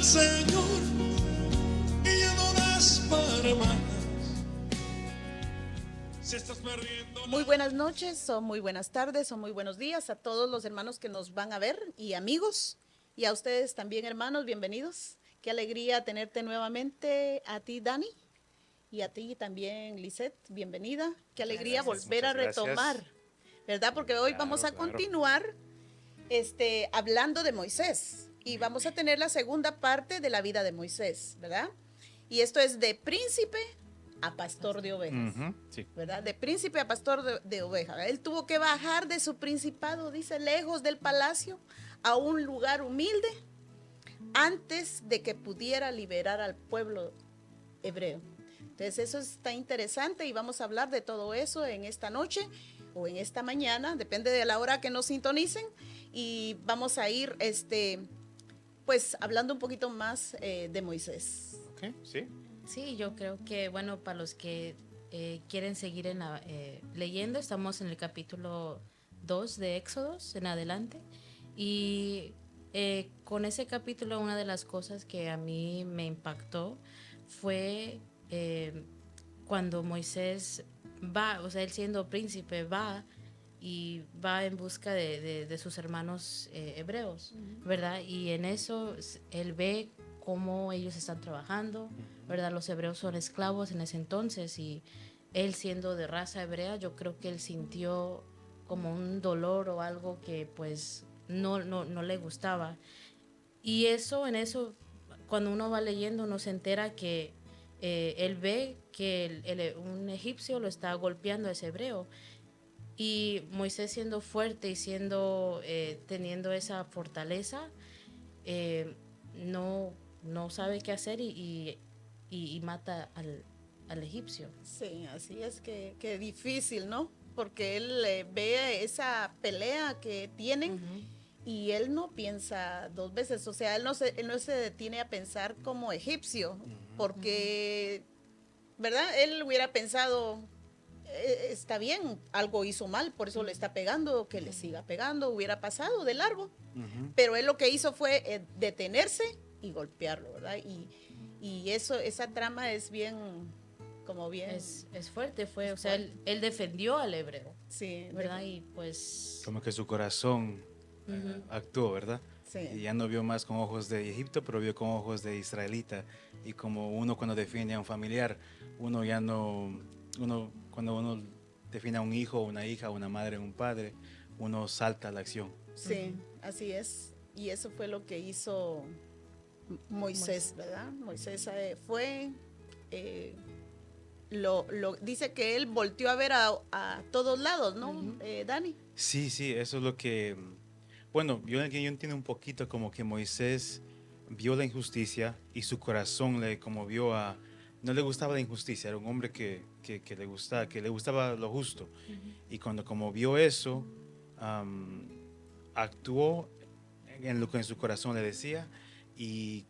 Señor y ya no das para más. Si estás perdiendo. Muy buenas noches, o muy buenas tardes, o muy buenos días a todos los hermanos que nos van a ver y amigos. Y a ustedes también, hermanos, bienvenidos. Qué alegría tenerte nuevamente, a ti, Dani, y a ti también, Lisette, bienvenida. Qué alegría volver a retomar, ¿verdad? Porque hoy vamos a continuar hablando de Moisés y vamos a tener la segunda parte de la vida de Moisés, ¿verdad? Y esto es de príncipe a pastor de ovejas, sí. ¿verdad? De príncipe a pastor de ovejas. Él tuvo que bajar de su principado, dice, lejos del palacio, a un lugar humilde, antes de que pudiera liberar al pueblo hebreo. Entonces eso está interesante y vamos a hablar de todo eso en esta noche o en esta mañana, depende de la hora que nos sintonicen, y vamos a ir pues hablando un poquito más de Moisés. Okay, sí. Sí, yo creo que, bueno, para los que quieren seguir leyendo, estamos en el capítulo 2 de Éxodos en adelante. Y con ese capítulo, una de las cosas que a mí me impactó fue cuando Moisés va, o sea, él siendo príncipe, va en busca de sus hermanos hebreos, ¿verdad? Y en eso él ve cómo ellos están trabajando, ¿verdad? Los hebreos son esclavos en ese entonces y él siendo de raza hebrea, yo creo que él sintió como un dolor o algo que pues no le gustaba. Y en eso, cuando uno va leyendo, uno se entera que él ve que un egipcio lo está golpeando a ese hebreo. Y Moisés siendo fuerte y teniendo esa fortaleza, no sabe qué hacer y mata al egipcio. Sí, así es que difícil, ¿no? Porque él ve esa pelea que tienen y él no piensa dos veces, o sea, él no se detiene a pensar como egipcio, porque, ¿verdad? Él hubiera pensado, está bien, algo hizo mal, por eso le está pegando, que le siga pegando, hubiera pasado de largo. Pero él lo que hizo fue detenerse y golpearlo, ¿verdad? Y esa trama es bien, como bien... Es fuerte, o sea, él defendió al hebreo, sí, ¿verdad? Y pues... Como que su corazón actuó, ¿verdad? Sí. Y ya no vio más con ojos de Egipto, pero vio con ojos de israelita. Y como uno cuando defiende a un familiar, cuando uno define a un hijo, una hija, una madre, un padre, uno salta a la acción. Sí, así es. Y eso fue lo que hizo Moisés, ¿verdad? Moisés fue, dice que él volteó a ver a todos lados, ¿no, Dani? Sí, eso es lo que... Bueno, yo entiendo un poquito como que Moisés vio la injusticia y su corazón no le gustaba la injusticia, era un hombre que le gustaba lo justo. Y cuando como vio eso, actuó en lo que en su corazón le decía y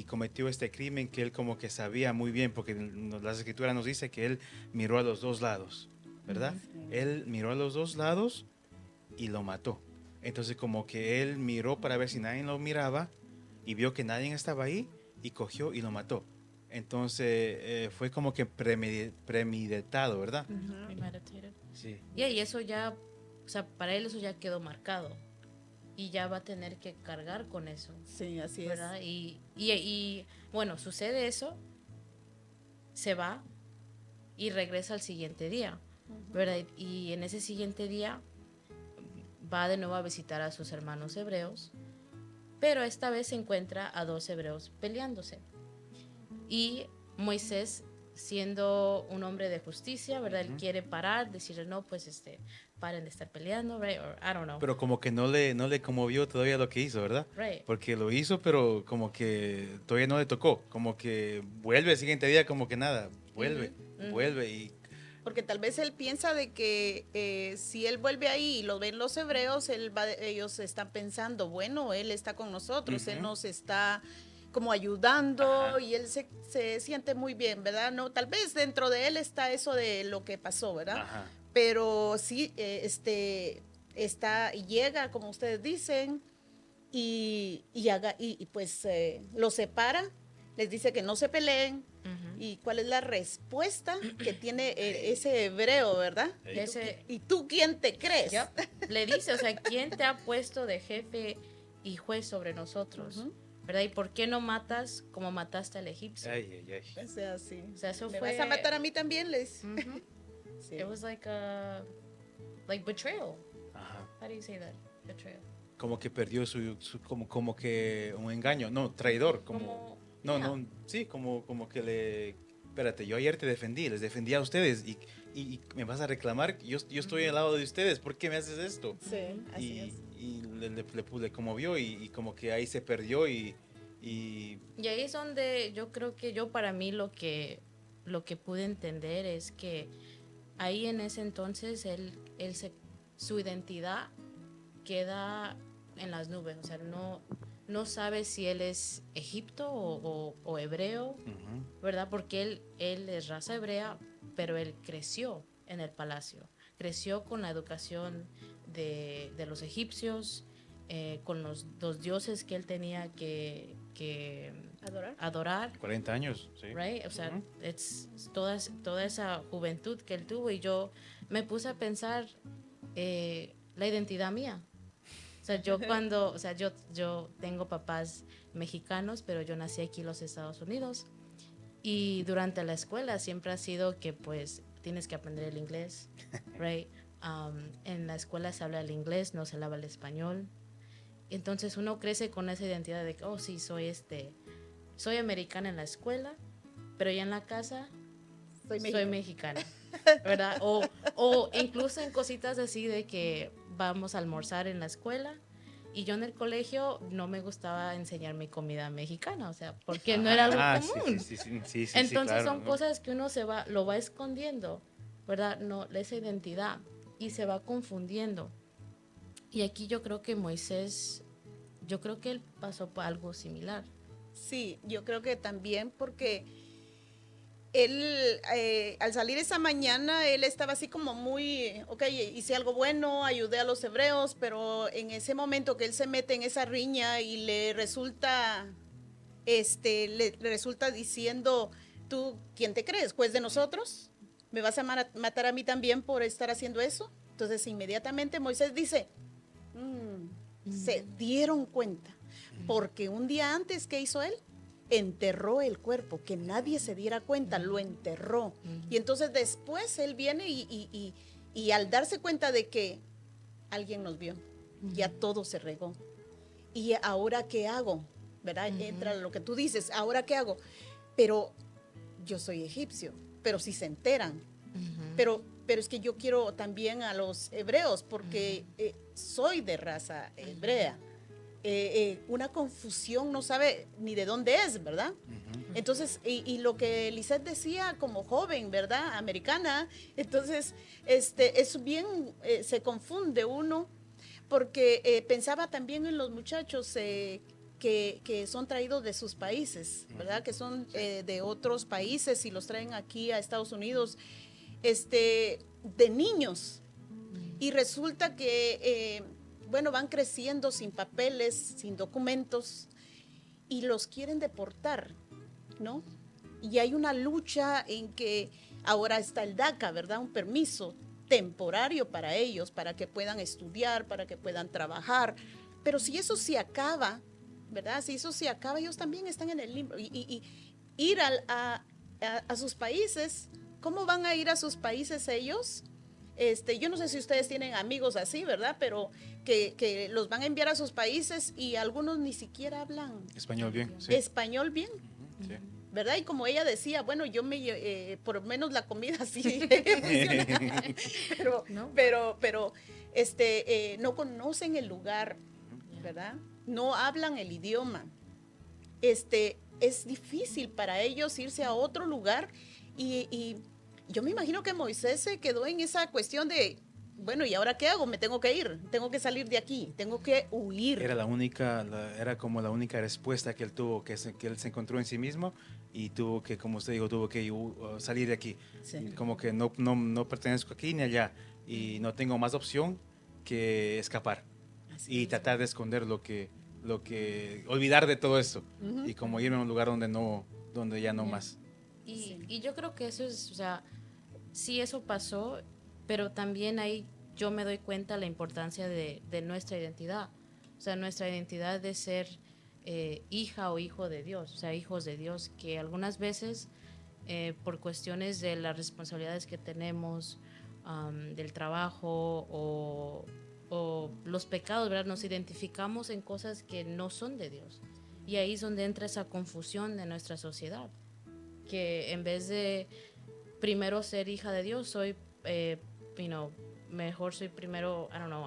cometió este crimen que él como que sabía muy bien, porque las escrituras nos dice que él miró a los dos lados, ¿verdad? Él miró a los dos lados y lo mató. Entonces como que él miró para ver si nadie lo miraba y vio que nadie estaba ahí y cogió y lo mató. Entonces fue como que premeditado, ¿verdad? Premeditated. Sí. Y eso ya, o sea, para él eso ya quedó marcado y ya va a tener que cargar con eso. Sí, así ¿verdad? es. Y bueno, sucede eso, se va y regresa al siguiente día, ¿verdad? Y en ese siguiente día va de nuevo a visitar a sus hermanos hebreos, pero esta vez se encuentra a dos hebreos peleándose. Y Moisés, siendo un hombre de justicia, ¿verdad? Él quiere parar, decirle, no, pues paren de estar peleando, right? Or, I don't know. Pero como que no le conmovió todavía lo que hizo, ¿verdad? Right. Porque lo hizo, pero como que todavía no le tocó. Como que vuelve el siguiente día, como que nada, vuelve y... Porque tal vez él piensa de que si él vuelve ahí y lo ven los hebreos, ellos están pensando, bueno, él está con nosotros, él nos está como ayudando y él se siente muy bien, ¿verdad? No, tal vez dentro de él está eso de lo que pasó, ¿verdad? Pero sí, llega, como ustedes dicen, y pues los separa, les dice que no se peleen. ¿Y cuál es la respuesta que tiene ese hebreo, verdad? ¿Y tú quién te crees? Yep. Le dice, o sea, ¿quién te ha puesto de jefe y juez sobre nosotros? ¿Verdad? ¿Y por qué no matas como mataste al egipcio? Ay, ay, ay. O sea, sí. O sea, eso ¿Me fue... vas a matar a mí también? Le dice. Sí. It was like a betrayal. Ajá. How do you say that? Betrayal. Como que perdió como que un engaño, no, traidor, no, yeah. no, sí, como que espérate, yo ayer te defendí, les defendí a ustedes y me vas a reclamar, yo estoy al lado de ustedes, ¿por qué me haces esto? Sí, así es. Y le conmovió y como que ahí se perdió y Y ahí es donde yo creo que para mí lo que pude entender es que ahí en ese entonces su identidad queda en las nubes, o sea, no sabe si él es egipto o hebreo, ¿verdad? Porque él es raza hebrea, pero él creció en el palacio, creció con la educación de los egipcios, con los dioses que él tenía que adorar. 40 años, sí. Right? O sea, es toda esa juventud que él tuvo, y yo me puse a pensar la identidad mía. O sea, yo tengo papás mexicanos, pero yo nací aquí en los Estados Unidos, y durante la escuela siempre ha sido que pues tienes que aprender el inglés, right? En la escuela se habla el inglés, no se habla el español. Entonces uno crece con esa identidad de que, oh sí, soy americana en la escuela, pero ya en la casa soy mexicana, ¿verdad? O incluso en cositas así de que vamos a almorzar en la escuela, y yo en el colegio no me gustaba enseñar mi comida mexicana, o sea, porque no era algo común. Sí, Entonces claro, son ¿no? cosas que uno lo va escondiendo, ¿verdad? No, esa identidad, y se va confundiendo. Y aquí yo creo que Moisés, él pasó por algo similar. Sí, yo creo que también porque él, al salir esa mañana, él estaba así como muy, ok, hice algo bueno, ayudé a los hebreos, pero en ese momento que él se mete en esa riña y le resulta diciendo, ¿tú quién te crees? ¿Juez de nosotros? ¿Me vas a matar a mí también por estar haciendo eso? Entonces inmediatamente Moisés dice, se dieron cuenta, porque un día antes, ¿qué hizo él? Enterró el cuerpo, que nadie se diera cuenta, lo enterró. Y entonces después él viene y al darse cuenta de que alguien nos vio, ya todo se regó. ¿Y ahora qué hago? ¿Verdad? Entra lo que tú dices, ¿ahora qué hago? Pero yo soy egipcio, pero si se enteran, pero es que yo quiero también a los hebreos, porque soy de raza hebrea. Una confusión, no sabe ni de dónde es, ¿verdad? Entonces, y lo que Lisette decía como joven, ¿verdad? Americana, entonces, es bien, se confunde uno, porque pensaba también en los muchachos que son traídos de sus países, ¿verdad? Que son de otros países y los traen aquí a Estados Unidos, de niños. Y resulta que, bueno, van creciendo sin papeles, sin documentos, y los quieren deportar, ¿no? Y hay una lucha en que ahora está el DACA, ¿verdad? Un permiso temporario para ellos, para que puedan estudiar, para que puedan trabajar. Pero si eso se acaba, ¿verdad? Si eso se acaba, ellos también están en el limbo. Y ir a sus países, ¿cómo van a ir a sus países ellos? Yo no sé si ustedes tienen amigos así, ¿verdad? Pero que los van a enviar a sus países y algunos ni siquiera hablan Español bien, sí. español bien, Sí. ¿verdad? Y como ella decía, bueno, yo por lo menos la comida sí funciona, pero no conocen el lugar, ¿verdad? No hablan el idioma. Es difícil para ellos irse a otro lugar y yo me imagino que Moisés se quedó en esa cuestión de, bueno, ¿y ahora qué hago? Me tengo que ir, tengo que salir de aquí, tengo que huir. Era como la única respuesta que él tuvo, que él se encontró en sí mismo y tuvo que, como usted dijo, tuvo que salir de aquí. Sí. Como que no pertenezco aquí ni allá y no tengo más opción que escapar Así y es. tratar de esconder lo que olvidar de todo esto y como irme a un lugar donde ya no más. Y yo creo que eso es, o sea, sí eso pasó, pero también ahí yo me doy cuenta la importancia de nuestra identidad. O sea, nuestra identidad de ser hija o hijo de Dios, o sea, hijos de Dios, que algunas veces por cuestiones de las responsabilidades que tenemos, del trabajo o los pecados, ¿verdad? Nos identificamos en cosas que no son de Dios. Y ahí es donde entra esa confusión de nuestra sociedad, que en vez de primero ser hija de Dios, soy, mejor soy primero, I don't know,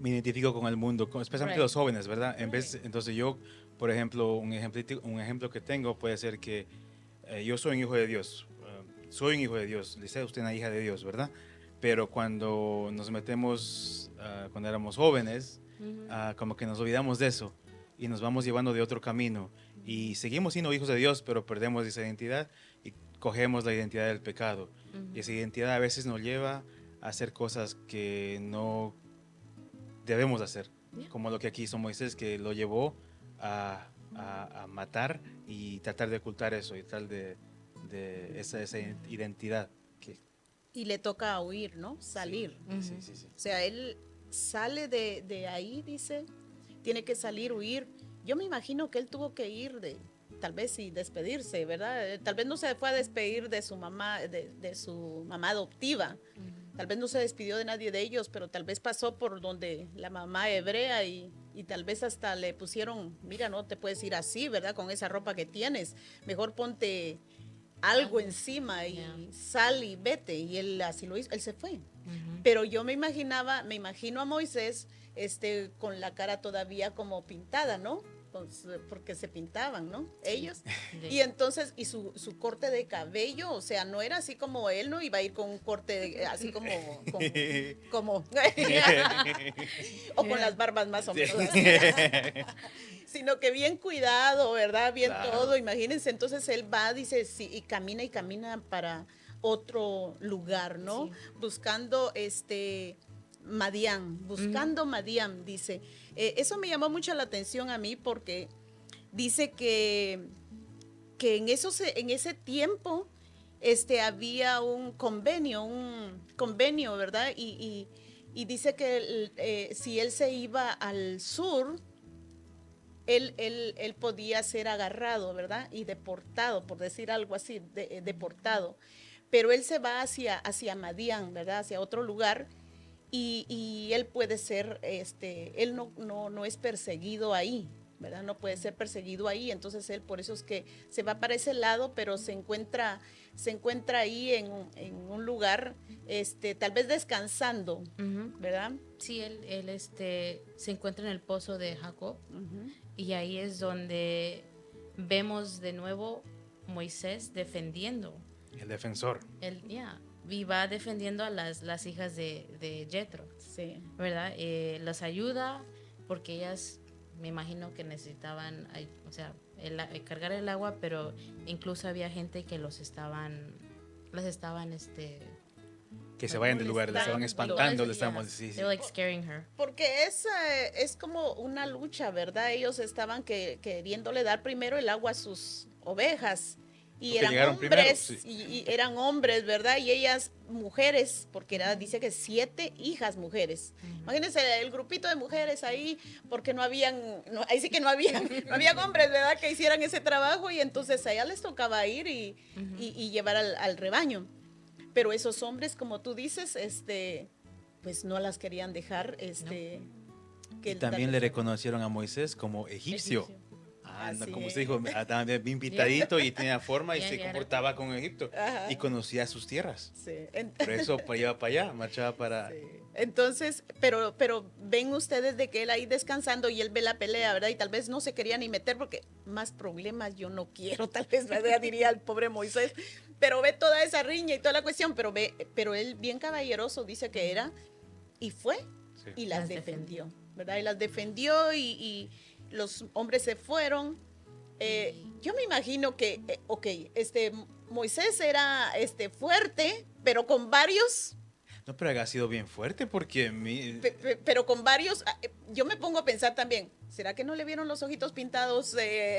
Me identifico con el mundo, especialmente Right. los jóvenes, ¿verdad? Entonces yo, por ejemplo, un ejemplo que tengo puede ser que yo soy un hijo de Dios, soy un hijo de Dios, Licea, usted es una hija de Dios, ¿verdad? Pero cuando nos metemos, cuando éramos jóvenes, como que nos olvidamos de eso y nos vamos llevando de otro camino y seguimos siendo hijos de Dios, pero perdemos esa identidad y cogemos la identidad del pecado. Y esa identidad a veces nos lleva a hacer cosas que no debemos hacer, como lo que aquí hizo Moisés, que lo llevó a matar y tratar de ocultar eso y tal de esa identidad. Y le toca huir, ¿no? Salir. Sí. O sea, él sale de ahí, dice, tiene que salir, huir. Yo me imagino que él tuvo que ir tal vez y despedirse, ¿verdad? Tal vez no se fue a despedir de su mamá, de su mamá adoptiva. Tal vez no se despidió de nadie de ellos, pero tal vez pasó por donde la mamá hebrea y tal vez hasta le pusieron, mira, no te puedes ir así, ¿verdad? Con esa ropa que tienes. Mejor ponte algo encima y sal y vete. Y él así lo hizo, él se fue. Pero yo me imagino a Moisés con la cara todavía como pintada, ¿no? Porque se pintaban, ¿no? Ellos. Y entonces, y su corte de cabello, o sea, no era así como él, ¿no? Iba a ir con un corte así como o con las barbas más o menos así. Sino que bien cuidado, ¿verdad? Bien todo, imagínense. Entonces él va, dice, sí, y camina para otro lugar, ¿no? Sí. Buscando Madián, Madián, dice. Eso me llamó mucho la atención a mí porque dice que en ese tiempo había un convenio, ¿verdad? Y dice que si él se iba al sur, él podía ser agarrado, ¿verdad? Y deportado, por decir algo así, deportado. Pero él se va hacia Madián, ¿verdad? Hacia otro lugar. Y él puede ser, él no es perseguido ahí, ¿verdad? No puede ser perseguido ahí, entonces él por eso es que se va para ese lado, pero se encuentra ahí en un lugar, tal vez descansando, ¿verdad? Sí, él se encuentra en el pozo de Jacob y ahí es donde vemos de nuevo Moisés defendiendo. El defensor. Y va defendiendo a las hijas de Jethro, Sí. ¿verdad? Las ayuda porque ellas, me imagino que necesitaban, o sea, cargar el agua, pero incluso había gente que las estaban Que se vayan del lugar, le estaban espantando, le estaban... They were like scaring her. Porque es como una lucha, ¿verdad? Ellos estaban queriéndole dar primero el agua a sus ovejas. Y Porque eran llegaron hombres, primero, sí. y eran hombres, ¿verdad? Y ellas mujeres, porque dice que 7 hijas mujeres. Imagínense el grupito de mujeres ahí, porque ahí sí que no habían hombres, ¿verdad? Que hicieran ese trabajo y entonces a ellas les tocaba ir y llevar al rebaño. Pero esos hombres, como tú dices, pues no las querían dejar, Y también le reconocieron a Moisés como egipcio. Así Como es. usted dijo, estaba bien pintadito y tenía forma y Yeah, se yeah. comportaba con Egipto. Ajá. Y conocía sus tierras. Sí. Por eso iba para allá, marchaba para... Sí. Entonces, pero ven ustedes de que él ahí descansando y él ve la pelea, ¿verdad? Y tal vez no se quería ni meter porque más problemas yo no quiero, tal vez, ¿verdad? Diría el pobre Moisés. Pero ve toda esa riña y toda la cuestión, pero él bien caballeroso dice que era y fue Sí. y las Las defendió, ¿verdad? Y las defendió y los hombres se fueron. Yo me imagino que, Moisés era fuerte, pero con varios No, pero ha sido bien fuerte porque Pero con varios, yo me pongo a pensar también, ¿será que no le vieron los ojitos pintados?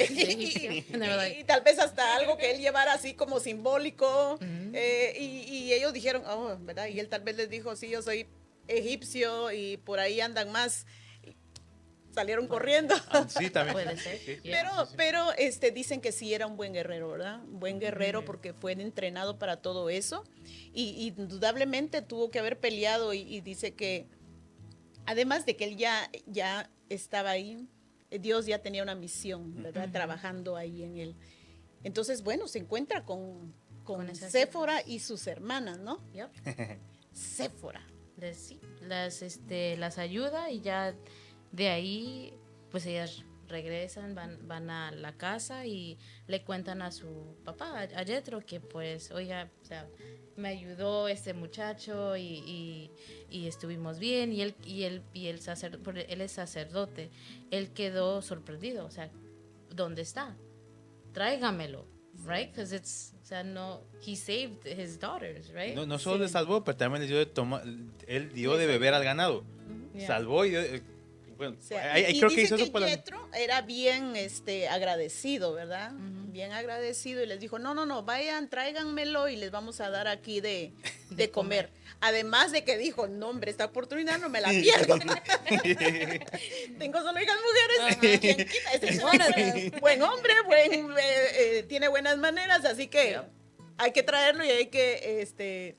Y tal vez hasta algo que él llevara así como simbólico. Y ellos dijeron, oh, ¿verdad? Y él tal vez les dijo, sí, yo soy egipcio y por ahí andan más. Salieron corriendo. Sí, también. Puede ser. Sí. Pero dicen que sí era un buen guerrero, ¿verdad? Un buen guerrero porque fue entrenado para todo eso. Y indudablemente tuvo que haber peleado y dice que, además de que él ya estaba ahí, Dios ya tenía una misión, ¿verdad? Trabajando ahí en él. Entonces, bueno, se encuentra con Séfora y sus hermanas, ¿no? Yep. Séfora. Sí, las ayuda y ya de ahí, pues ellas regresan, van a la casa y le cuentan a su papá, a Jethro, que pues, oiga, o sea, me ayudó este muchacho y estuvimos bien y él es sacerdote, él quedó sorprendido, o sea, ¿dónde está? Tráigamelo, right? Because o sea, no, he saved his daughters, right? No solo le salvó, pero también le dio él dio de beber al ganado. Yeah. Salvó y bueno, O sea, creo que dice hizo eso por Jethro era bien agradecido, ¿verdad? Bien agradecido y les dijo, no, vayan, tráiganmelo y les vamos a dar aquí de comer. Además de que dijo, no, hombre, esta oportunidad no me la pierdo. Tengo solo hijas mujeres. ¿Quién quita? Este es buen hombre, tiene buenas maneras, así que hay que traerlo y hay que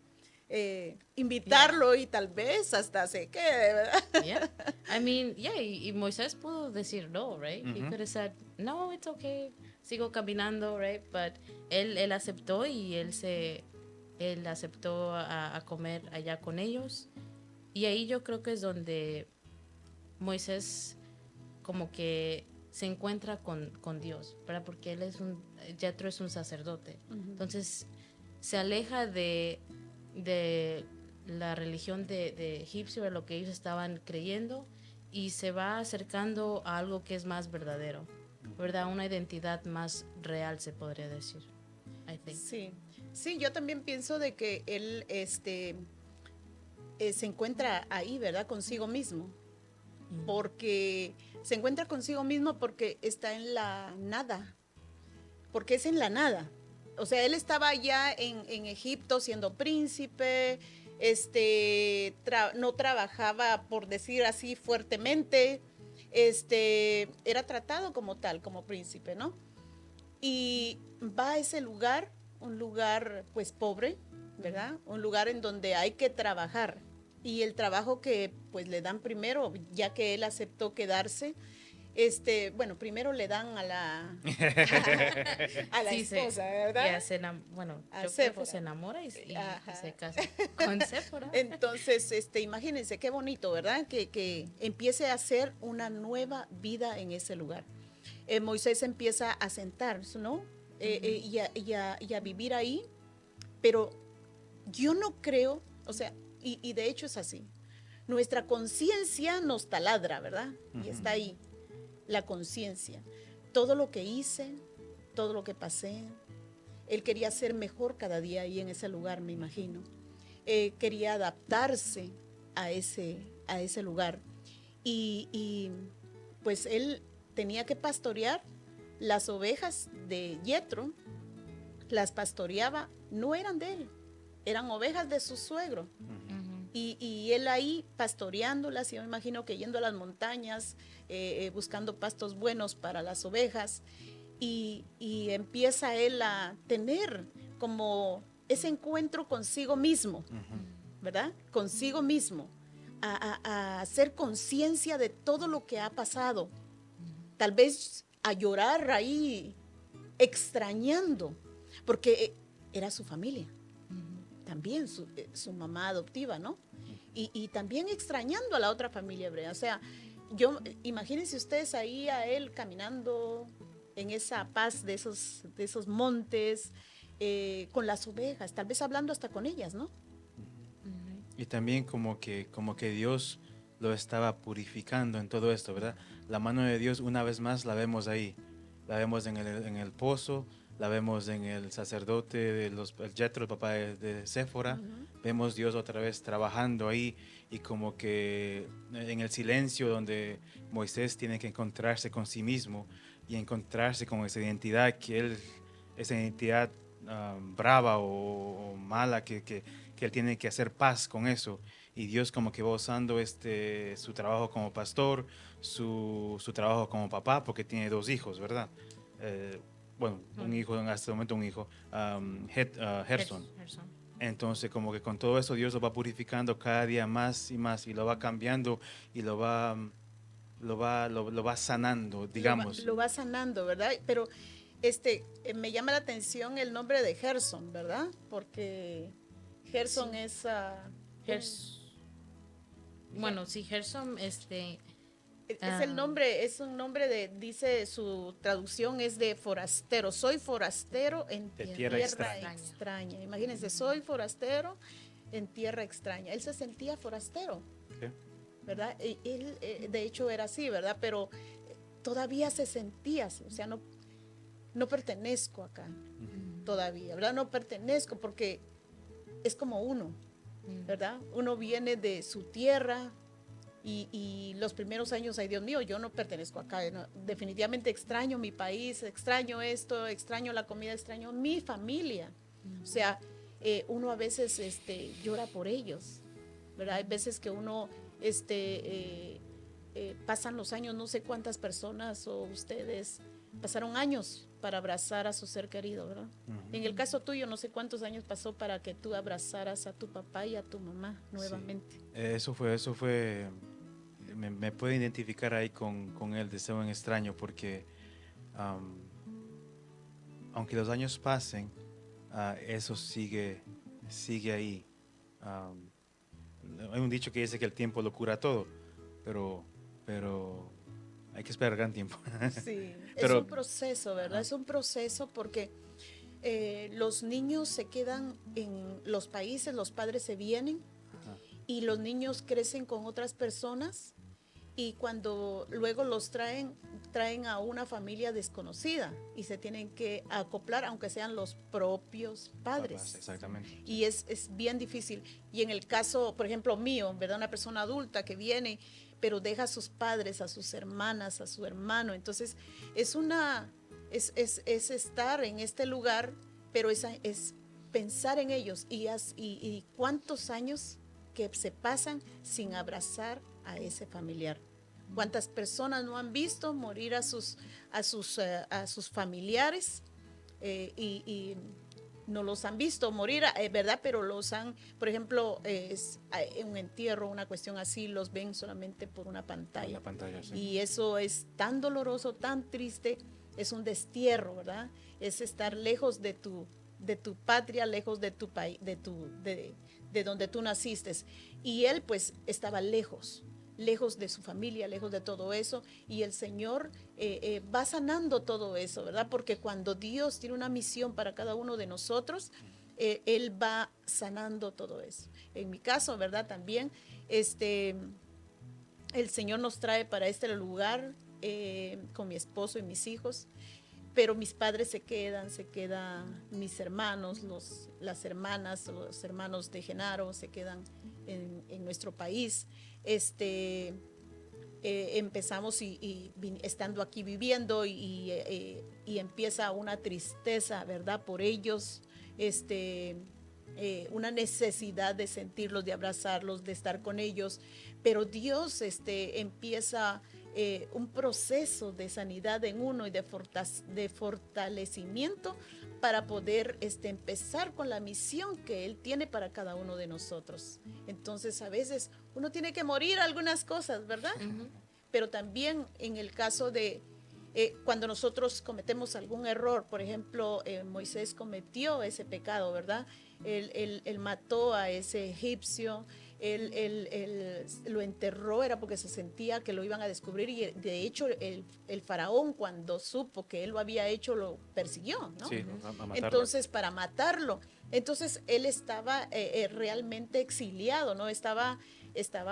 invitarlo y tal vez hasta se quede, ¿verdad? Yeah. I mean, yeah, y Moisés pudo decir no, right? He could have said, no, it's okay, sigo caminando, right? But él aceptó y él aceptó a comer allá con ellos. Y ahí yo creo que es donde Moisés como que se encuentra con Dios, ¿verdad? Porque Jethro es un sacerdote. Entonces se aleja de la religión de egipcio, de lo que ellos estaban creyendo, y se va acercando a algo que es más verdadero, ¿verdad? Una identidad más real, se podría decir, I think. Sí, yo también pienso de que él se encuentra ahí, ¿verdad? Consigo mismo. Porque se encuentra consigo mismo porque está en la nada. Porque es en la nada. O sea, él estaba allá en Egipto siendo príncipe, no trabajaba, por decir así, fuertemente, era tratado como tal, como príncipe, ¿no? Y va a ese lugar, un lugar pues pobre, ¿verdad? Un lugar en donde hay que trabajar. Y el trabajo que pues le dan primero, ya que él aceptó quedarse, bueno, primero le dan a la Sí, esposa, ¿verdad? Yo creo que se enamora y se casa con Séfora. Entonces, imagínense qué bonito, ¿verdad? Que empiece a hacer una nueva vida en ese lugar. Moisés empieza a sentarse, ¿no? Y a vivir ahí, pero yo no creo, o sea, y de hecho es así. Nuestra conciencia nos taladra, ¿verdad? Y está ahí. La conciencia, todo lo que hice, todo lo que pasé, él quería ser mejor cada día ahí en ese lugar, me imagino. Quería adaptarse a ese lugar y pues él tenía que pastorear las ovejas de Jethro, las pastoreaba, no eran de él, eran ovejas de su suegro. Y él ahí pastoreándolas, yo me imagino que yendo a las montañas, buscando pastos buenos para las ovejas, y empieza él a tener como ese encuentro consigo mismo, ¿verdad? Consigo mismo, a hacer conciencia de todo lo que ha pasado, tal vez a llorar ahí, extrañando, porque era su familia. También su mamá adoptiva, ¿no? Y también extrañando a la otra familia hebrea. O sea, imagínense ustedes ahí a él caminando en esa paz de esos montes, con las ovejas, tal vez hablando hasta con ellas, ¿no? Y también como que Dios lo estaba purificando en todo esto, ¿verdad? La mano de Dios una vez más la vemos ahí, la vemos en el pozo, la vemos en el sacerdote, el Jethro, el papá de Séfora. Vemos Dios otra vez trabajando ahí y como que en el silencio donde Moisés tiene que encontrarse con sí mismo y encontrarse con esa identidad esa identidad brava o mala que él tiene que hacer paz con eso. Y Dios como que va usando su trabajo como pastor, su trabajo como papá, porque tiene 2 hijos, ¿verdad? Bueno, un hijo, en este momento un hijo, Gerson. Entonces, como que con todo eso Dios lo va purificando cada día más y más y lo va cambiando y lo va sanando, digamos. Lo va sanando, ¿verdad? Pero me llama la atención el nombre de Gerson, ¿verdad? Porque Gerson Sí. es... Bueno, sí, Gerson, es el nombre, es un nombre dice su traducción es de forastero. Soy forastero en De tierra tierra extraña. Imagínense, soy forastero en tierra extraña. Él se sentía forastero, ¿Sí? ¿verdad? Y él, de hecho, era así, ¿verdad? Pero todavía se sentía así, o sea, no pertenezco acá todavía, ¿verdad? No pertenezco porque es como uno, ¿verdad? Uno viene de su tierra y los primeros años, ay Dios mío, yo no pertenezco acá, ¿no? Definitivamente extraño mi país, extraño esto, extraño la comida, extraño mi familia. O sea, uno a veces llora por ellos, ¿verdad? Hay veces que uno pasan los años, no sé cuántas personas o ustedes pasaron años para abrazar a su ser querido, ¿verdad? En el caso tuyo, no sé cuántos años pasó para que tú abrazaras a tu papá y a tu mamá nuevamente. Sí. Eso fue, me puedo identificar ahí con el deseo en extraño porque aunque los años pasen, eso sigue ahí. Hay un dicho que dice que el tiempo lo cura todo, pero hay que esperar gran tiempo. Sí, Pero- es un proceso, ¿verdad? Ajá. Es un proceso porque los niños se quedan en los países, los padres se vienen Ajá. y los niños crecen con otras personas y cuando luego los traen a una familia desconocida y se tienen que acoplar, aunque sean los propios padres. Papás, exactamente. Y es bien difícil. Y en el caso, por ejemplo, mío, ¿verdad? Una persona adulta que viene, pero deja a sus padres, a sus hermanas, a su hermano. Entonces, es estar en este lugar, pero es pensar en ellos. Y cuántos años que se pasan sin abrazar a ese familiar. ¿Cuántas personas no han visto morir a sus familiares y no los han visto morir, ¿verdad? Pero los han, por ejemplo, en un entierro, una cuestión así, los ven solamente por una pantalla. La pantalla, sí. Y eso es tan doloroso, tan triste, es un destierro, ¿verdad? Es estar lejos de tu patria, lejos de tu país, de donde tú naciste. Y él pues estaba lejos de su familia, lejos de todo eso, y el Señor va sanando todo eso, ¿verdad? Porque cuando Dios tiene una misión para cada uno de nosotros, Él va sanando todo eso. En mi caso, ¿verdad? También, el Señor nos trae para este lugar con mi esposo y mis hijos, pero mis padres se quedan mis hermanos, las hermanas, los hermanos de Genaro se quedan en nuestro país. Empezamos y estando aquí viviendo y empieza una tristeza, ¿verdad? Por ellos, una necesidad de sentirlos, de abrazarlos, de estar con ellos, pero Dios empieza un proceso de sanidad en uno y de fortalecimiento para poder empezar con la misión que Él tiene para cada uno de nosotros. Entonces, a veces uno tiene que morir algunas cosas, ¿verdad? Pero también en el caso de cuando nosotros cometemos algún error, por ejemplo, Moisés cometió ese pecado, ¿verdad? Él mató a ese egipcio, él lo enterró, era porque se sentía que lo iban a descubrir y de hecho el faraón cuando supo que él lo había hecho lo persiguió, ¿no? Sí, a matarlo. Entonces, para matarlo. Entonces, él estaba realmente exiliado, ¿no? Estaba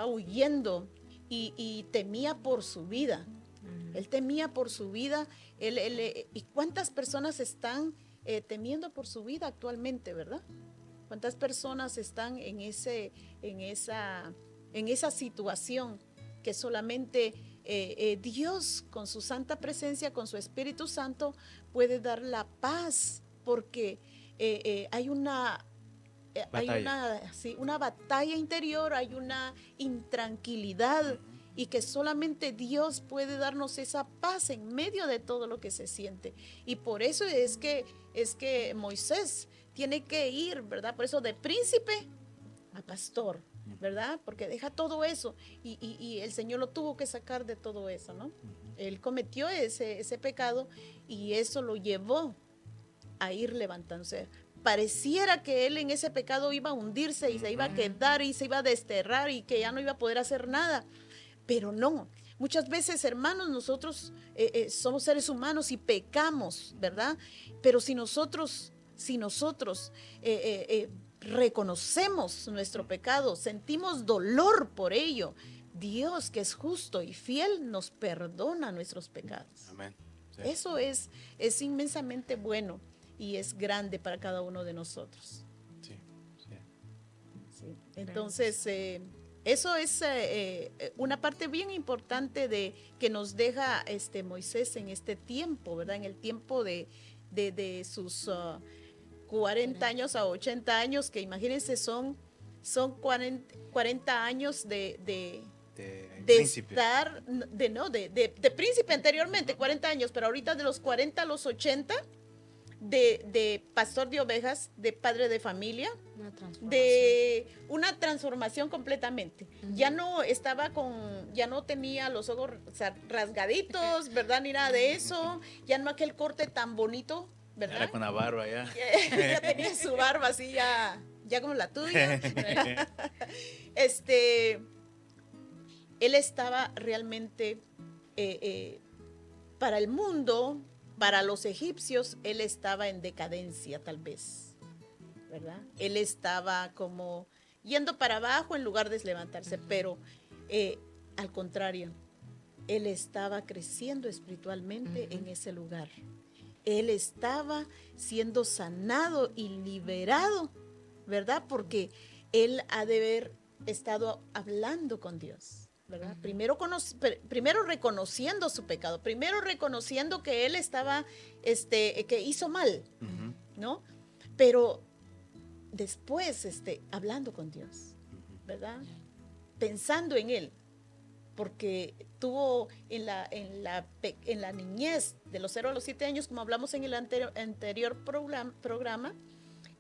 huyendo y temía por su vida. Él temía por su vida. ¿Y cuántas personas están temiendo por su vida actualmente, ¿verdad? ¿Cuántas personas están en esa situación que solamente Dios con su santa presencia, con su Espíritu Santo, puede dar la paz? Porque hay una batalla interior, hay una intranquilidad, y que solamente Dios puede darnos esa paz en medio de todo lo que se siente. Y por eso es que Moisés tiene que ir, ¿verdad? Por eso de príncipe a pastor, ¿verdad? Porque deja todo eso y el Señor lo tuvo que sacar de todo eso, ¿no? Él cometió ese pecado y eso lo llevó a ir levantándose. Pareciera que él en ese pecado iba a hundirse y se iba a quedar y se iba a desterrar y que ya no iba a poder hacer nada, pero no. Muchas veces, hermanos, nosotros somos seres humanos y pecamos, ¿verdad? Pero si nosotros reconocemos nuestro pecado, sentimos dolor por ello, Dios, que es justo y fiel, nos perdona nuestros pecados. Amén. Sí. Eso es inmensamente bueno y es grande para cada uno de nosotros. Sí, sí. Sí. Entonces, eso es una parte bien importante de que nos deja Moisés en este tiempo, ¿verdad? En el tiempo de sus 40 años a 80 años, que imagínense, son 40 años de príncipe. estar, de príncipe anteriormente, 40 años, pero ahorita de los 40 a los 80, de pastor de ovejas, de padre de familia, de una transformación completamente. Ya no tenía los ojos rasgaditos, ¿verdad? Ni nada de eso, ya no aquel corte tan bonito, ¿verdad? Era con la barba ya. Ya tenía su barba así, ya como la tuya. Él estaba realmente para el mundo, para los egipcios, él estaba en decadencia tal vez, ¿verdad? Él estaba como yendo para abajo en lugar de levantarse, pero al contrario, él estaba creciendo espiritualmente en ese lugar. Él estaba siendo sanado y liberado, ¿verdad? Porque él ha de haber estado hablando con Dios, ¿verdad? Primero reconociendo su pecado, primero reconociendo que él estaba, que hizo mal, ¿no? Pero después, hablando con Dios, ¿verdad? Pensando en él, porque tuvo en la niñez, de los 0 a los 7 años, como hablamos en el anterior programa,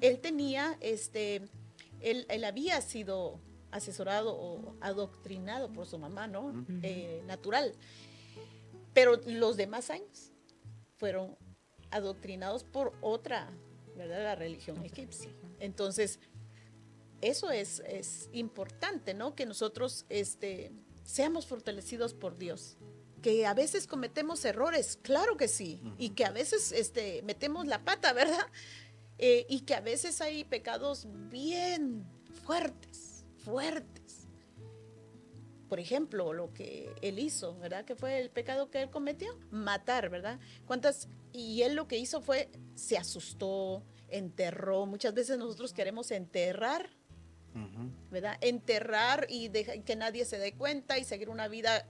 él tenía, él había sido asesorado o adoctrinado por su mamá, ¿no? Natural. Pero los demás años fueron adoctrinados por otra, ¿verdad? La religión egipcia. Entonces, eso es importante, ¿no? Que nosotros seamos fortalecidos por Dios. Que a veces cometemos errores, claro que sí. Y que a veces metemos la pata, ¿verdad? Y que a veces hay pecados bien fuertes. Por ejemplo, lo que él hizo, ¿verdad? ¿Qué fue el pecado que él cometió? Matar, ¿verdad? Y él lo que hizo fue, se asustó, enterró. Muchas veces nosotros queremos enterrar, ¿verdad? Enterrar y que nadie se dé cuenta y seguir una vida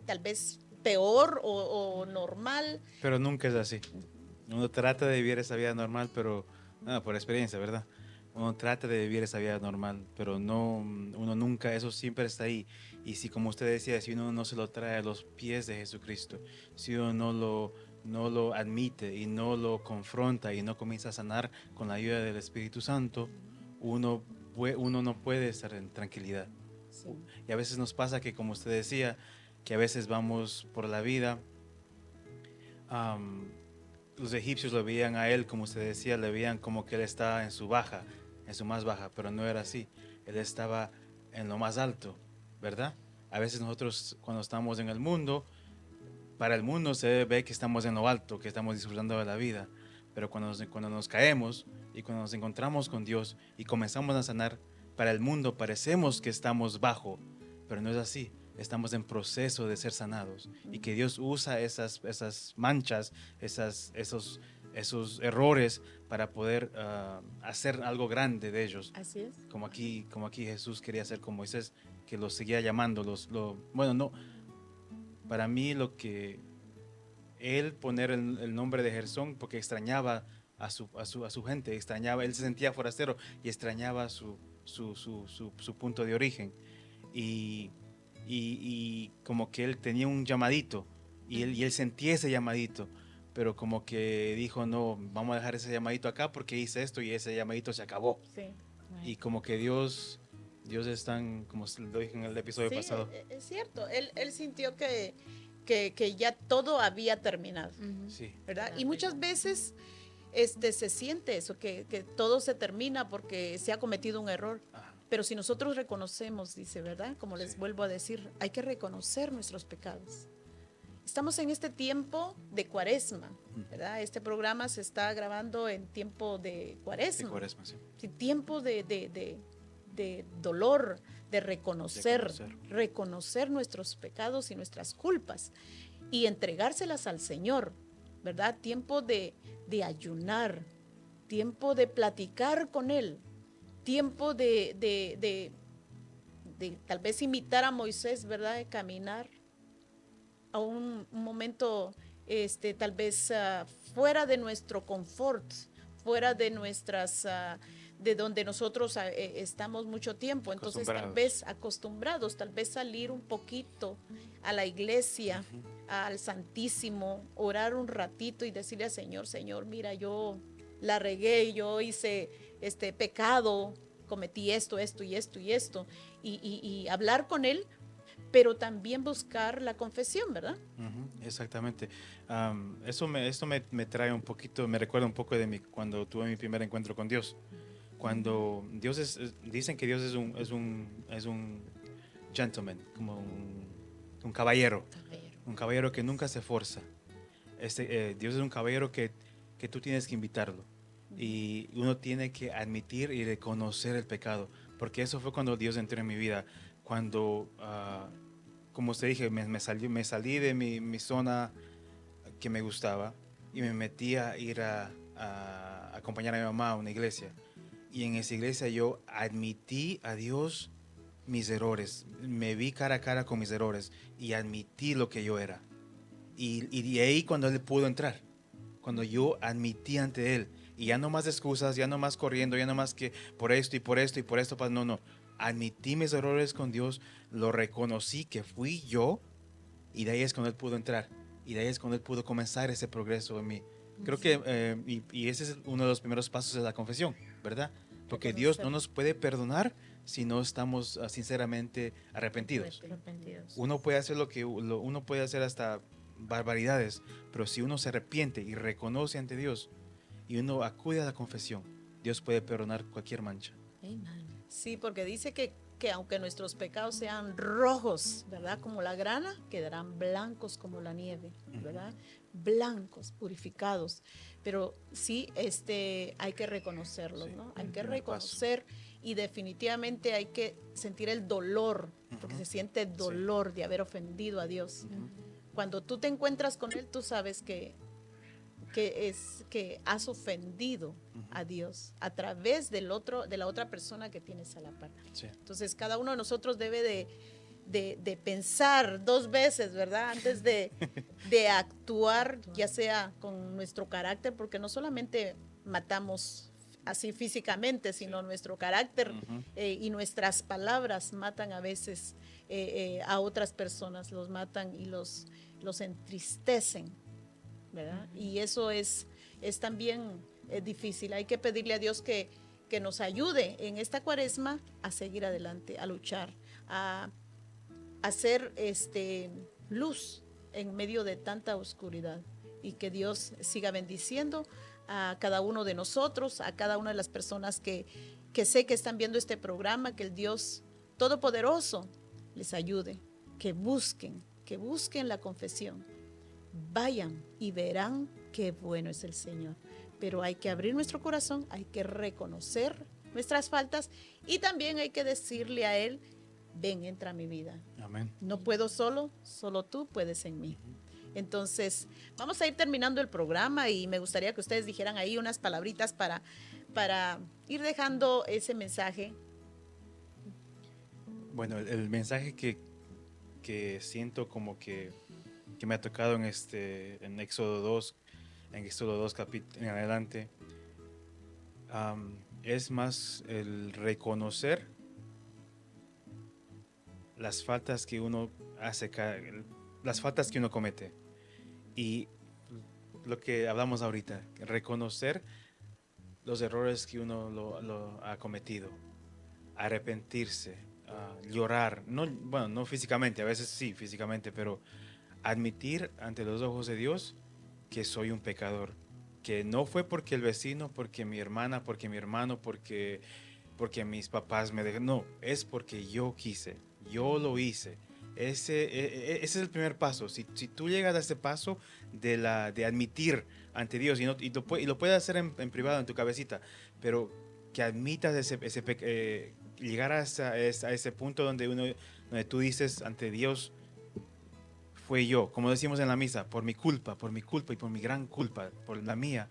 tal vez peor o normal. Pero nunca es así. Uno trata de vivir esa vida normal, pero por experiencia, ¿verdad? Uno trata de vivir esa vida normal, pero uno nunca, eso siempre está ahí. Y si, como usted decía, si uno no se lo trae a los pies de Jesucristo, si uno no lo admite y no lo confronta y no comienza a sanar con la ayuda del Espíritu Santo, uno no puede estar en tranquilidad. Sí. Y a veces nos pasa que, como usted decía, que a veces vamos por la vida, los egipcios lo veían a él, como usted decía, le veían como que él estaba en su más baja, pero no era así. Él estaba en lo más alto, ¿verdad? A veces nosotros, cuando estamos en el mundo, para el mundo se ve que estamos en lo alto, que estamos disfrutando de la vida, pero cuando nos caemos y cuando nos encontramos con Dios y comenzamos a sanar, para el mundo parecemos que estamos bajo, pero no es así. Estamos en proceso de ser sanados y que Dios usa esas manchas, esos esos errores para poder hacer algo grande de ellos. Así es. Como aquí Jesús quería hacer con Moisés, que los seguía llamando. Bueno, no, para mí lo que él poner el nombre de Gersón, porque extrañaba a su gente, él se sentía forastero y extrañaba su punto de origen. Y como que él tenía un llamadito y él sentía ese llamadito, pero como que dijo, no, vamos a dejar ese llamadito acá porque hice esto y ese llamadito se acabó. Sí. Y como que Dios es tan, como lo dije en el episodio Sí, pasado. es cierto. Él sintió que ya todo había terminado, Ujú. Sí, ¿verdad? Y muchas veces se siente eso, que todo se termina porque se ha cometido un error. ajá, Pero si nosotros reconocemos, dice, ¿verdad? Como les Sí. vuelvo a decir, hay que reconocer nuestros pecados. Estamos en este tiempo de Cuaresma, ¿verdad? Este programa se está grabando en tiempo de Cuaresma. de Cuaresma, sí. Sí, tiempo de dolor, de reconocer nuestros pecados y nuestras culpas y entregárselas al Señor, ¿verdad? Tiempo de ayunar, tiempo de platicar con Él, tiempo de tal vez imitar a Moisés, ¿verdad? De caminar a un momento tal vez fuera de nuestro confort, fuera de nuestras, de donde nosotros estamos mucho tiempo, entonces tal vez acostumbrados, tal vez salir un poquito a la iglesia, al Santísimo, orar un ratito y decirle al Señor, Señor, mira, yo la regué, yo hice este pecado, cometí esto y hablar con Él, pero también buscar la confesión, ¿verdad? Exactamente. Esto me trae un poquito, me recuerda un poco de cuando tuve mi primer encuentro con Dios. Cuando Dios dicen que Dios es un gentleman, como un caballero, un caballero que nunca se forza. Dios es un caballero que tú tienes que invitarlo y uno tiene que admitir y reconocer el pecado, porque eso fue cuando Dios entró en mi vida, cuando como usted dije, me salí de mi zona que me gustaba y me metí a ir a acompañar a mi mamá a una iglesia. Y en esa iglesia yo admití a Dios mis errores, me vi cara a cara con mis errores y admití lo que yo era. Y de ahí cuando Él pudo entrar, cuando yo admití ante Él, y ya no más excusas, ya no más corriendo, ya no más que por esto y por esto y por esto, no. Admití mis errores con Dios, lo reconocí que fui yo, y de ahí es cuando Él pudo entrar, y de ahí es cuando Él pudo comenzar ese progreso en mí. Creo que, y ese es uno de los primeros pasos de la confesión, ¿verdad? Porque Dios no nos puede perdonar si no estamos sinceramente arrepentidos. Uno puede hacer uno puede hacer hasta barbaridades, pero si uno se arrepiente y reconoce ante Dios y uno acude a la confesión, Dios puede perdonar cualquier mancha. Amen. Sí, porque dice que aunque nuestros pecados sean rojos, ¿verdad? Como la grana, quedarán blancos como la nieve, ¿verdad? Blancos, purificados. Pero sí, hay que reconocerlos, ¿no? Hay que reconocer y definitivamente hay que sentir el dolor, porque se siente dolor de haber ofendido a Dios. Cuando tú te encuentras con Él, tú sabes que has ofendido a Dios a través de la otra persona que tienes a la par. Sí. Entonces cada uno de nosotros debe de pensar dos veces, ¿verdad? Antes de actuar, ya sea con nuestro carácter, porque no solamente matamos así físicamente, sino nuestro carácter y nuestras palabras matan a veces a otras personas, los matan y los entristecen, ¿verdad? Y eso es también difícil. Hay que pedirle a Dios que nos ayude en esta Cuaresma a seguir adelante, a luchar, a hacer luz en medio de tanta oscuridad, y que Dios siga bendiciendo a cada uno de nosotros, a cada una de las personas que sé que están viendo este programa, que el Dios Todopoderoso les ayude, que busquen la confesión. Vayan y verán qué bueno es el Señor. Pero hay que abrir nuestro corazón, hay que reconocer nuestras faltas y también hay que decirle a Él, ven, entra a mi vida. Amén. No puedo solo tú puedes en mí. Entonces, vamos a ir terminando el programa y me gustaría que ustedes dijeran ahí unas palabritas para ir dejando ese mensaje. Bueno, el mensaje que siento como que me ha tocado en Éxodo 2, en adelante, es más el reconocer las faltas que uno hace, las faltas que uno comete. Y lo que hablamos ahorita, reconocer los errores que uno lo ha cometido, arrepentirse, llorar, no, bueno, no físicamente, a veces sí, físicamente, pero admitir ante los ojos de Dios que soy un pecador, que no fue porque el vecino, porque mi hermana, porque mi hermano, porque mis papás me dejaron, no, es porque yo quise, yo lo hice. Ese es el primer paso. Si tú llegas a ese paso de admitir ante Dios y lo puedes hacer en privado, en tu cabecita, pero que admitas llegar a ese punto donde tú dices ante Dios, fue yo, como decimos en la misa, por mi culpa y por mi gran culpa, por la mía,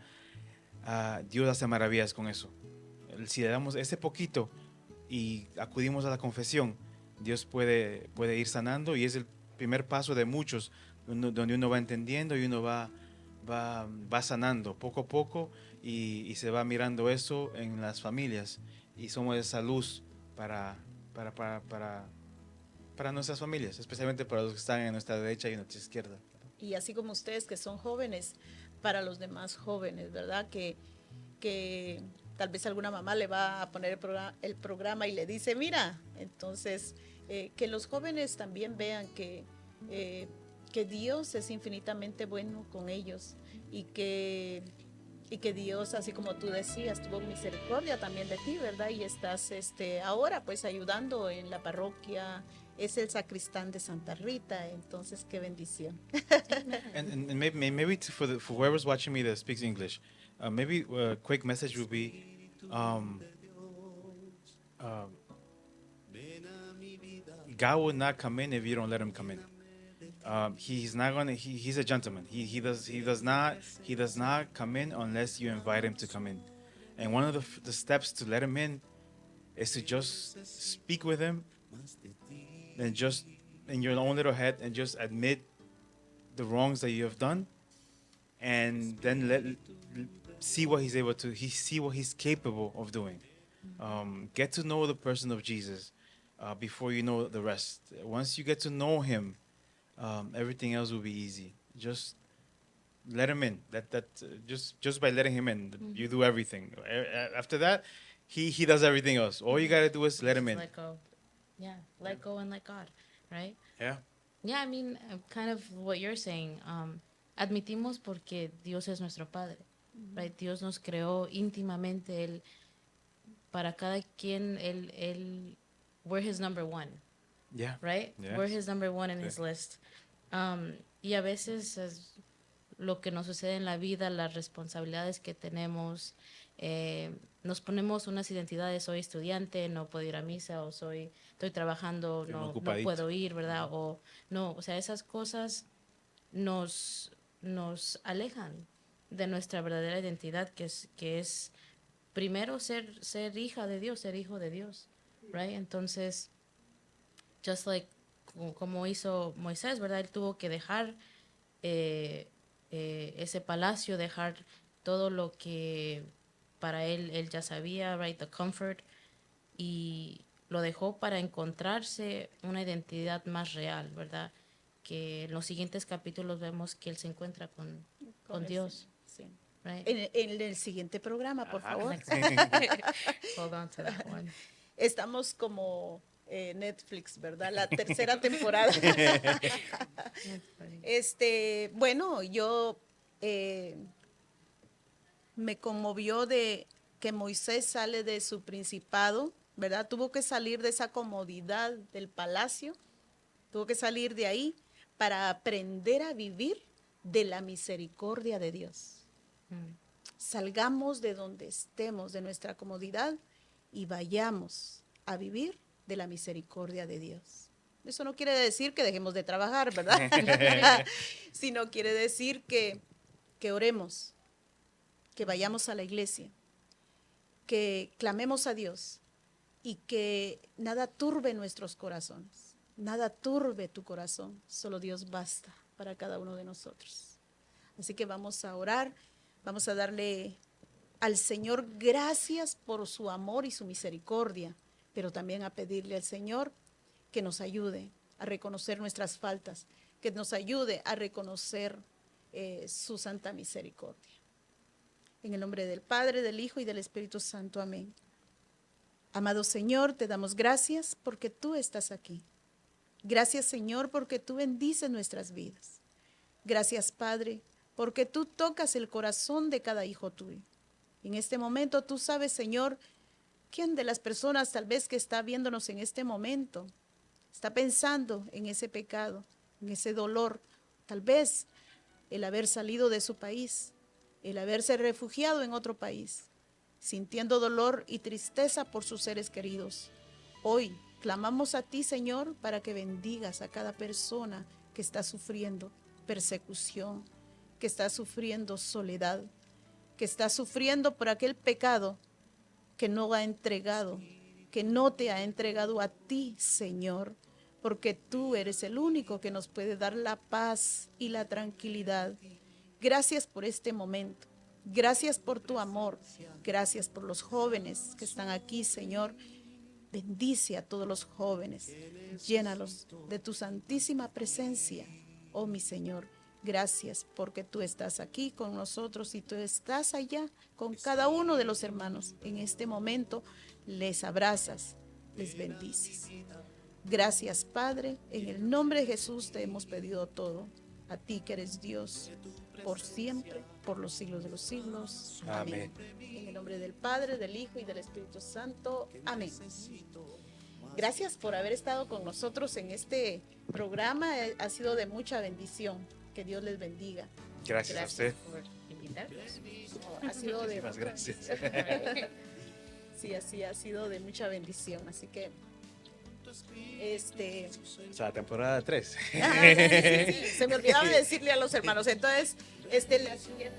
Dios hace maravillas con eso. Si le damos ese poquito y acudimos a la confesión, Dios puede ir sanando y es el primer paso de muchos, donde uno va entendiendo y uno va sanando poco a poco y se va mirando eso en las familias y somos esa luz para nuestras familias, especialmente para los que están en nuestra derecha y en nuestra izquierda. Y así como ustedes que son jóvenes, para los demás jóvenes, ¿verdad? Que tal vez alguna mamá le va a poner el programa y le dice, mira, entonces que los jóvenes también vean que Dios es infinitamente bueno con ellos y que Dios, así como tú decías, tuvo misericordia también de ti, ¿verdad? Y estás ahora pues ayudando en la parroquia, es el sacristán de Santa Rita, entonces qué bendición. And maybe for whoever's watching me that speaks English, maybe a quick message would be, uh, God will not come in if you don't let him come in. He's not gonna. He's a gentleman. He does not come in unless you invite him to come in. And one of the steps to let him in is to just speak with him, and just in your own little head, and just admit the wrongs that you have done, and then see what see what he's capable of doing. Get to know the person of Jesus before you know the rest. Once you get to know him, everything else will be easy. Just let him in. Just by letting him in, you do everything. After that, he does everything else. All you gotta do is let him in. Let go. Yeah, let go and let God, right? Yeah. Yeah, I mean, kind of what you're saying. Admitimos porque Dios es nuestro Padre, right? Dios nos creó íntimamente. Él, para cada quien, we're his number one, Yeah. right? Yes. We're his number one in Sí. his list. Y a veces es lo que nos sucede en la vida, las responsabilidades que tenemos, nos ponemos unas identidades, soy estudiante, no puedo ir a misa, o estoy trabajando, Estoy muy no ocupadito. puedo ir, ¿verdad? O no, o sea, esas cosas nos alejan de nuestra verdadera identidad, que es primero ser hija de Dios, ser hijo de Dios, right? Entonces, just like como hizo Moisés, ¿verdad? Él tuvo que dejar ese palacio, dejar todo lo que para él ya sabía, right? The comfort, y lo dejó para encontrarse una identidad más real, ¿verdad? Que en los siguientes capítulos vemos que él se encuentra con Dios, Sí. right? En el siguiente programa, por favor. Hold on to that one. Estamos como Netflix, ¿verdad? La tercera temporada. That's funny. Bueno, yo me conmovió de que Moisés sale de su principado, ¿verdad? Tuvo que salir de esa comodidad del palacio, tuvo que salir de ahí para aprender a vivir de la misericordia de Dios. Salgamos de donde estemos, de nuestra comodidad, y vayamos a vivir de la misericordia de Dios. Eso no quiere decir que dejemos de trabajar, ¿verdad? Sino quiere decir que oremos, que vayamos a la iglesia, que clamemos a Dios y que nada turbe nuestros corazones, nada turbe tu corazón, solo Dios basta para cada uno de nosotros. Así que vamos a orar, vamos a darle al Señor gracias por su amor y su misericordia, pero también a pedirle al Señor que nos ayude a reconocer nuestras faltas, que nos ayude a reconocer su santa misericordia. En el nombre del Padre, del Hijo y del Espíritu Santo. Amén. Amado Señor, te damos gracias porque tú estás aquí. Gracias, Señor, porque tú bendices nuestras vidas. Gracias, Padre, porque tú tocas el corazón de cada hijo tuyo. En este momento tú sabes, Señor, quién de las personas tal vez que está viéndonos en este momento está pensando en ese pecado, en ese dolor, tal vez el haber salido de su país, el haberse refugiado en otro país, sintiendo dolor y tristeza por sus seres queridos. Hoy clamamos a ti, Señor, para que bendigas a cada persona que está sufriendo persecución, que está sufriendo soledad, que está sufriendo por aquel pecado que no ha entregado, que no te ha entregado a ti, Señor, porque tú eres el único que nos puede dar la paz y la tranquilidad. Gracias por este momento. Gracias por tu amor. Gracias por los jóvenes que están aquí, Señor. Bendice a todos los jóvenes. Llénalos de tu santísima presencia, oh mi Señor. Gracias porque tú estás aquí con nosotros y tú estás allá con cada uno de los hermanos. En este momento les abrazas, les bendices. Gracias, Padre. En el nombre de Jesús te hemos pedido todo. A ti que eres Dios por siempre, por los siglos de los siglos. Amén. En el nombre del Padre, del Hijo y del Espíritu Santo. Amén. Gracias por haber estado con nosotros en este programa. Ha sido de mucha bendición. Que Dios les bendiga. Gracias a usted. por invitarnos. Ha sido de... Muchísimas gracias. Sí, así ha sido de mucha bendición. Así que, O sea, temporada 3. sí, se me olvidaba decirle a los hermanos. Entonces, la siguiente